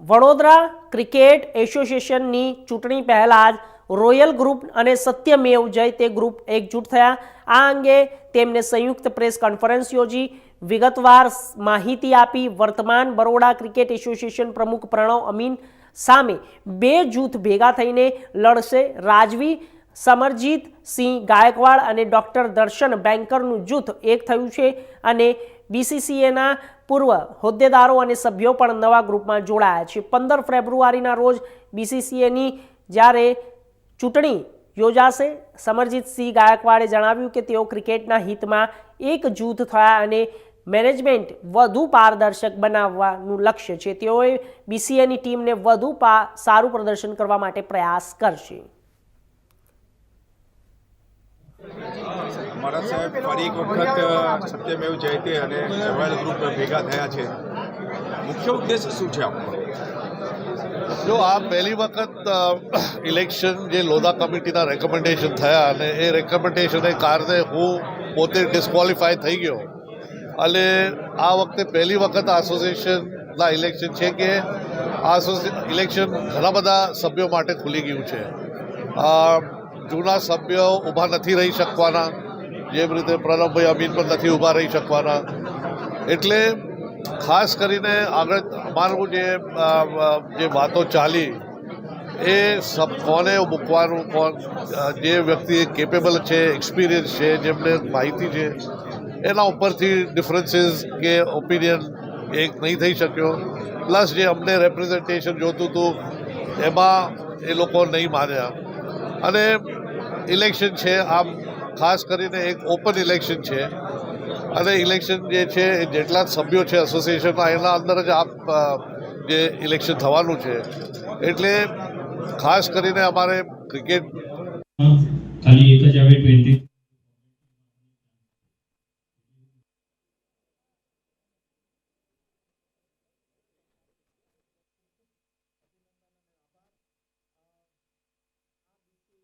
Vadodara cricket એસોસિએશનની ચૂંટણી પહેલાં જ રોયલ ગ્રુપ અને સત્યમેવ જયતે ગ્રુપ એકજૂટ થયા। આ અંગે તેમને સંયુક્ત પ્રેસ કોન્ફરન્સ યોજી વિગતવાર માહિતી આપી। વર્તમાન બરોડા ક્રિકેટ એસોસિએશન પ્રમુખ પ્રણવ અમીન સામે બે જૂથ ભેગા થઈને લડશે। રાજવી સમરજીત સિંહ ગાયકવાડ અને ડોક્ટર દર્શન બેંકરનું જૂથ એક થયું છે અને બીસીસીએના પૂર્વ હોદ્દેદારો અને સભ્યો પણ નવા ગ્રુપમાં જોડાયા છે। 15 ફેબ્રુઆરીના રોજ બીસીસીએની જ્યારે ચૂંટણી યોજાશે, સમરજીત સિંહ ગાયકવાડે જણાવ્યું કે તેઓ ક્રિકેટના હિતમાં એક જૂથ થયા અને મેનેજમેન્ટ વધુ પારદર્શક બનાવવાનું લક્ષ્ય છે। તેઓએ બીસીએની ટીમને વધુ સારું પ્રદર્શન કરવા માટે પ્રયાસ કરશે। અમારા સાહેબ ફરી એક વખત સત્યમેવ જયતે અને રોયલ ગ્રુપ ભેગા થયા છે। મુખ્ય ઉદ્દેશ શું છે આપણો? જો આ પહેલી વખત ઇલેક્શન જે લોધા કમિટીના રેકમેન્ડેશન થયા અને એ રેકમેન્ડેશનને કારણે હું પોતે ડિસ્ક્વોલિફાય થઈ ગયો અને આ વખતે પહેલી વખત એસોસિએશનના ઇલેક્શન છે કે આ ઇલેક્શન ઘણા બધા સભ્યો માટે ખુલી ગયું છે। જૂના સભ્યો ઊભા નથી રહી શકવાના, જેમ રીતે પ્રણવભાઈ અમીન પણ નથી ઊભા રહી શકવાના, એટલે ખાસ કરીને આગળ અમારું જે વાતો ચાલી એ કોને મૂકવાનું, જે વ્યક્તિ કેપેબલ છે, એક્સપિરિયન્સ છે, જેમને માહિતી છે, એના ઉપરથી ડિફરન્સીસ કે ઓપિનિયન એક નહીં થઈ શક્યો। પ્લસ જે અમને રેપ્રેઝન્ટેશન જોતું હતું એમાં એ લોકો નહીં માન્યા અને ઇલેક્શન છે આમ ખાસ કરીને એક ઓપન ઇલેક્શન છે અને ઇલેક્શન જે છે એ જેટલા સભ્યો છે એસોસિએશનના એના અંદર જ જે ઇલેક્શન થવાનું છે, એટલે ખાસ કરીને અમારે ક્રિકેટ ખાલી એક જ આવે 20